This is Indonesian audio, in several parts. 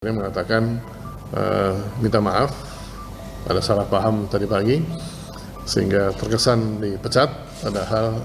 Dia mengatakan minta maaf, ada salah paham tadi pagi sehingga terkesan dipecat, padahal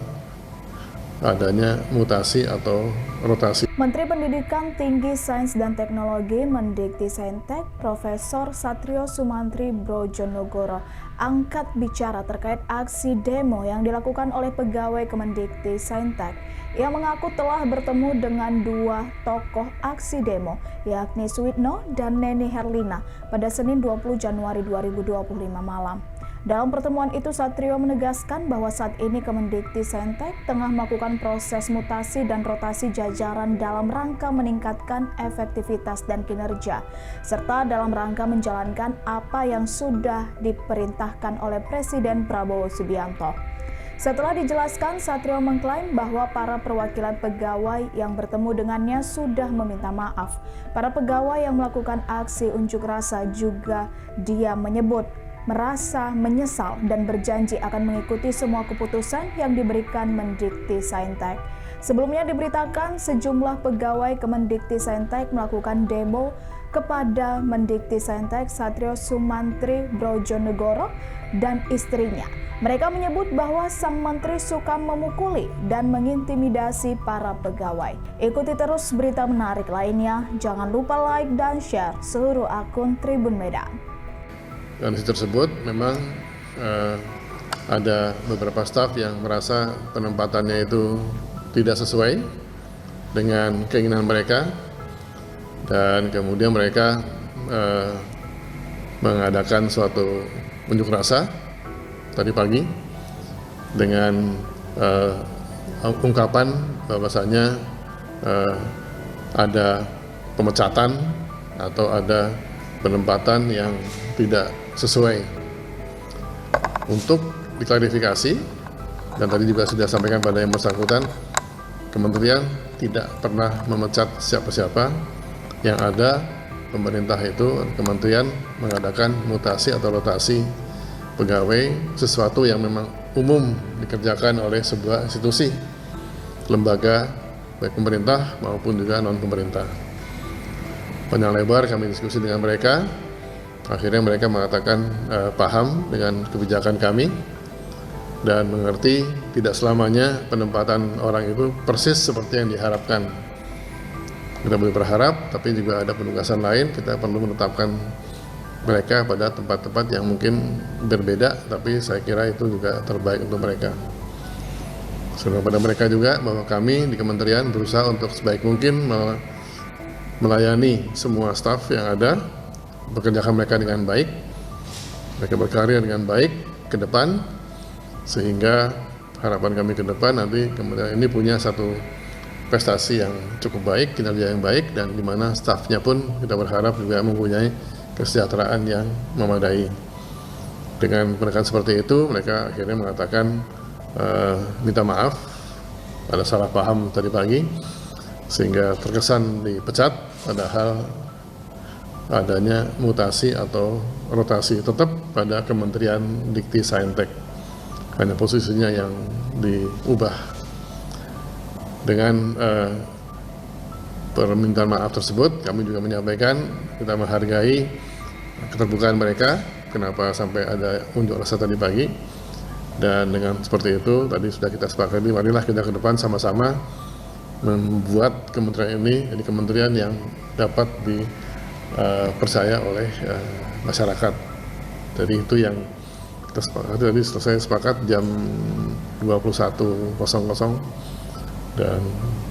adanya mutasi atau rotasi. Menteri Pendidikan Tinggi, Sains dan Teknologi Mendikti-Saintek Profesor Satrio Sumantri Brojonegoro angkat bicara terkait aksi demo yang dilakukan oleh pegawai Kemendikti-Saintek. Ia mengaku telah bertemu dengan dua tokoh aksi demo, yakni Suwitno dan Neni Herlina pada Senin 20 Januari 2025 malam. Dalam pertemuan itu, Satrio menegaskan bahwa saat ini Kemendikti-Saintek tengah melakukan proses mutasi dan rotasi jajaran dalam rangka meningkatkan efektivitas dan kinerja, serta dalam rangka menjalankan apa yang sudah diperintahkan oleh Presiden Prabowo Subianto. Setelah dijelaskan, Satrio mengklaim bahwa para perwakilan pegawai yang bertemu dengannya sudah meminta maaf. Para pegawai yang melakukan aksi unjuk rasa juga dia menyebut merasa menyesal dan berjanji akan mengikuti semua keputusan yang diberikan Mendikti-Saintek. Sebelumnya diberitakan sejumlah pegawai Kemendikti-Saintek melakukan demo kepada Mendikti-Saintek Satrio Sumantri Brojonegoro dan istrinya. Mereka menyebut bahwa sang menteri suka memukuli dan mengintimidasi para pegawai. Ikuti terus berita menarik lainnya. Jangan lupa like dan share seluruh akun Tribun Medan. Dan tersebut memang ada beberapa staf yang merasa penempatannya itu tidak sesuai dengan keinginan mereka, dan kemudian mereka mengadakan suatu unjuk rasa tadi pagi dengan ungkapan bahwasanya ada pemecatan atau ada penempatan yang tidak sesuai. Untuk diklarifikasi, dan tadi juga sudah sampaikan pada yang bersangkutan, kementerian tidak pernah memecat siapa-siapa. Yang ada, pemerintah itu, kementerian mengadakan mutasi atau rotasi pegawai, sesuatu yang memang umum dikerjakan oleh sebuah institusi, lembaga, baik pemerintah maupun juga non-pemerintah. Panjang lebar kami diskusi dengan mereka, akhirnya mereka mengatakan paham dengan kebijakan kami dan mengerti tidak selamanya penempatan orang itu persis seperti yang diharapkan. Kita boleh berharap, tapi juga ada penugasan lain, kita perlu menetapkan mereka pada tempat-tempat yang mungkin berbeda, tapi saya kira itu juga terbaik untuk mereka. Sudah pada mereka juga bahwa kami di kementerian berusaha untuk sebaik mungkin melayani semua staf yang ada, bekerjakan mereka dengan baik, mereka berkarya dengan baik ke depan, sehingga harapan kami ke depan nanti kementerian ini punya satu prestasi yang cukup baik, kinerja yang baik, dan di mana stafnya pun kita berharap juga mempunyai kesejahteraan yang memadai. Dengan pendekatan seperti itu, mereka akhirnya mengatakan minta maaf, ada salah paham tadi pagi sehingga terkesan dipecat, padahal adanya mutasi atau rotasi tetap pada Kementerian Dikti-Saintek, hanya posisinya yang diubah. Dengan permintaan maaf tersebut, kami juga menyampaikan kita menghargai keterbukaan mereka, kenapa sampai ada unjuk rasa tadi pagi, dan dengan seperti itu tadi sudah kita sepakati, marilah kita ke depan sama-sama membuat kementerian ini jadi kementerian yang dapat dipercaya oleh masyarakat. Jadi itu yang kita sepakati, tadi selesai sepakat jam 21.00, dan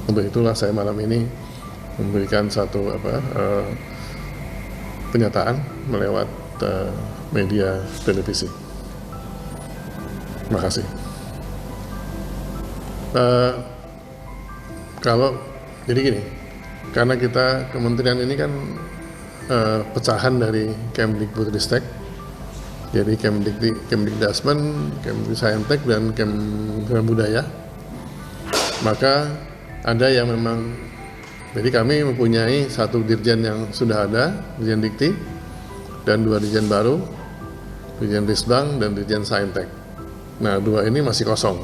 untuk itulah saya malam ini memberikan satu pernyataan melewat media televisi. Terima kasih. Kalau jadi gini, karena kita kementerian ini kan pecahan dari Kemdikbudristek, jadi Kemdikdasmen, Kemdiksaintek, dan Kementerian Budaya, maka ada yang memang, jadi kami mempunyai satu dirjen yang sudah ada, Dirjen Dikti, dan dua dirjen baru, Dirjen Risbang dan Dirjen Saintek. Nah, dua ini masih kosong.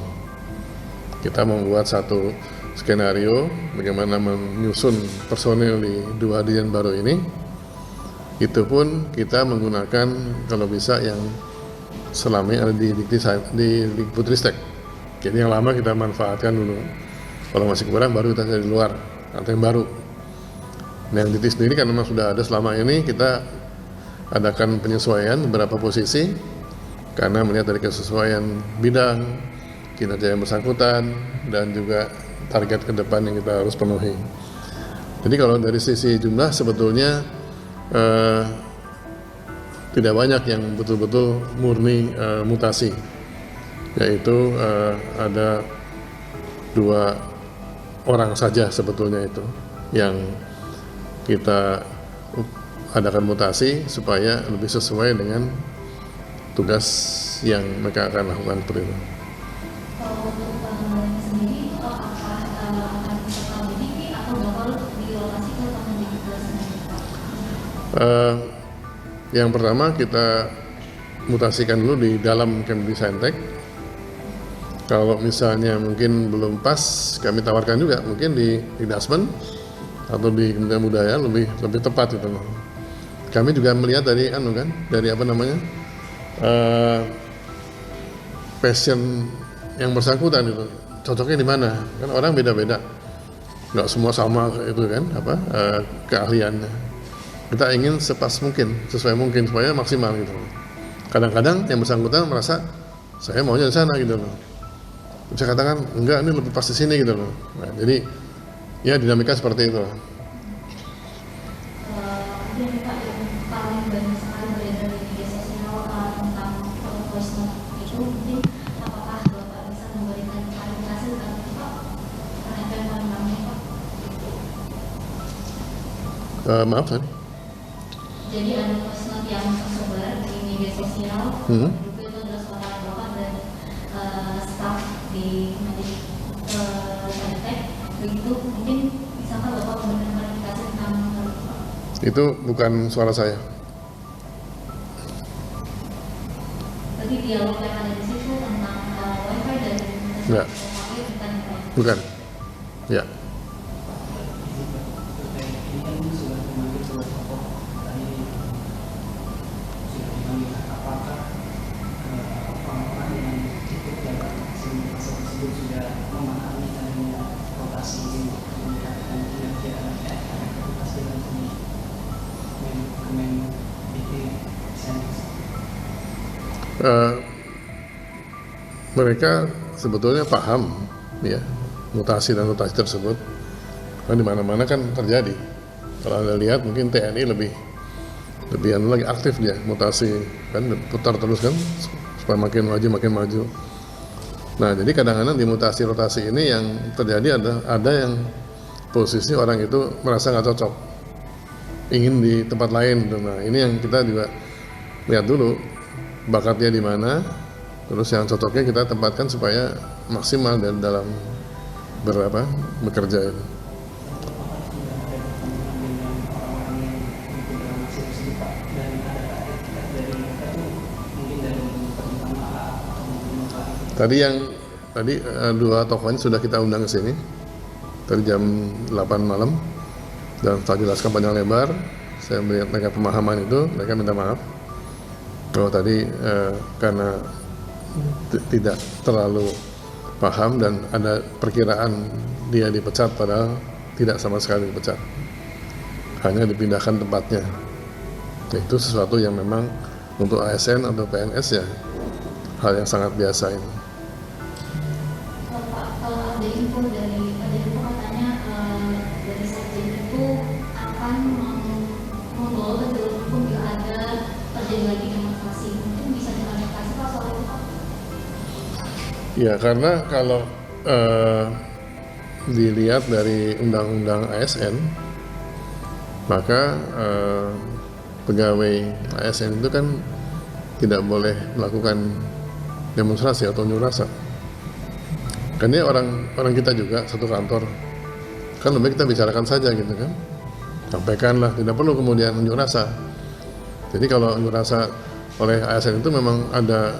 Kita membuat satu skenario bagaimana menyusun personil di dua dirjen baru ini, Itu pun kita menggunakan kalau bisa yang selama ini ada di Dikbudristek. Jadi yang lama kita manfaatkan dulu. Kalau masih kurang baru kita cari di luar atau yang baru. Nah, yang Dikti sendiri kan memang sudah ada selama ini, kita adakan penyesuaian beberapa posisi karena melihat dari kesesuaian bidang, kinerja yang bersangkutan, dan juga target ke depan yang kita harus penuhi. Jadi kalau dari sisi jumlah sebetulnya tidak banyak yang betul-betul murni mutasi, yaitu ada 2 orang saja sebetulnya itu yang kita adakan mutasi supaya lebih sesuai dengan tugas yang mereka akan lakukan seperti itu. Kalau untuk pengembangan sendiri itu apakah akan disertai Dikti atau bakal direlokasi ke Kemendikbud sendiri? Yang pertama kita mutasikan dulu di dalam Kemdiksaintek. Kalau misalnya mungkin belum pas, kami tawarkan juga mungkin di Dasmen atau di Kementerian Budaya lebih tepat gitu loh. Kami juga melihat dari passion yang bersangkutan itu cocoknya di mana, kan orang beda-beda, nggak semua sama itu kan keahliannya. Kita ingin sesuai mungkin supaya maksimal gitu. Kadang-kadang yang bersangkutan merasa saya maunya di sana gitu loh. Bisa katakan enggak, ini lebih pas di sini gitu loh. Nah, jadi ya dinamika seperti itu. Yang paling banyak sekali beredar di media sosial tentang voice note itu, mungkin apakah Bapak bisa memberikan klarifikasi tentang itu Pak? Penyampaian pandangannya Pak? Maaf tadi. Jadi ada voice note yang tersebar di media sosial, itu adalah suara Bapak dan staf di Kemendikbud, begitu mungkin bisakah Bapak memberikan klarifikasi tentang hal itu Pak? Itu bukan suara saya. Berarti dialog yang ada di situ tentang wifi dan Enggak. Bukan. Ya. Mereka sebetulnya paham ya mutasi dan rotasi tersebut, kan di mana-mana kan terjadi. Kalau Anda lihat mungkin TNI lebih lagi aktif dia mutasi, kan putar terus kan supaya makin maju. Nah, jadi kadang-kadang di mutasi rotasi ini yang terjadi ada yang posisi orang itu merasa nggak cocok, ingin di tempat lain. Nah, ini yang kita juga lihat dulu bakatnya di mana, terus yang cocoknya kita tempatkan supaya maksimal dalam bekerja itu. Tadi 2 tokohnya sudah kita undang ke sini tadi jam 8 malam, dan setelah jelaskan panjang lebar, saya melihat mereka pemahaman itu, mereka minta maaf bahwa tadi karena tidak terlalu paham dan ada perkiraan dia dipecat, padahal tidak sama sekali dipecat, hanya dipindahkan tempatnya. Itu sesuatu yang memang untuk ASN atau PNS ya hal yang sangat biasa ini. Pak, kalau ada info katanya dari sekjen itu akan membawa ke jalur hukum bila ada terjadi lagi demonstrasi. Mungkin bisa diklarifikasi Pak soal itu Pak? Ya, karena kalau dilihat dari undang-undang ASN, maka pegawai ASN itu kan tidak boleh melakukan demonstrasi atau unjuk rasa. Kan dia orang kita juga satu kantor, kan lebih kita bicarakan saja gitu kan, sampaikanlah, tidak perlu kemudian unjuk rasa. Jadi kalau unjuk rasa oleh ASN itu memang ada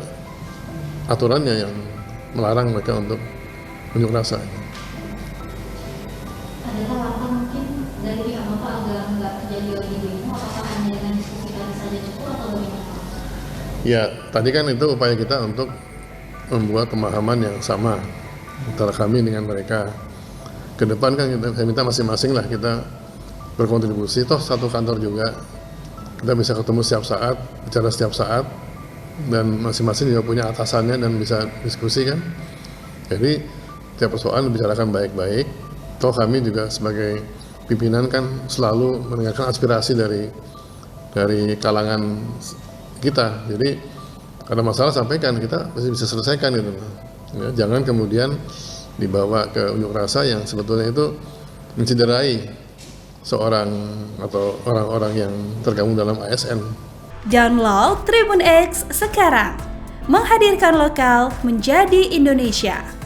aturannya yang melarang mereka untuk unjuk rasa. Adakah langkah mungkin dari pihak Bapak agar nggak terjadi lagi demo, apakah hanya dengan diskusi Ya, tadi kan itu upaya kita untuk membuat pemahaman yang sama antara kami dengan mereka. Ke depan kan saya minta masing-masing lah kita berkontribusi, toh satu kantor juga, kita bisa ketemu setiap saat, bicara setiap saat, dan masing-masing juga punya atasannya dan bisa diskusi kan. Jadi tiap persoalan dibicarakan baik-baik, toh kami juga sebagai pimpinan kan selalu mendengarkan aspirasi dari kalangan kita. Jadi ada masalah sampaikan, kita pasti bisa selesaikan gitu. Ya, jangan kemudian dibawa ke unjuk rasa yang sebetulnya itu mencederai seorang atau orang-orang yang tergabung dalam ASN. Download Tribun X sekarang, menghadirkan lokal menjadi Indonesia.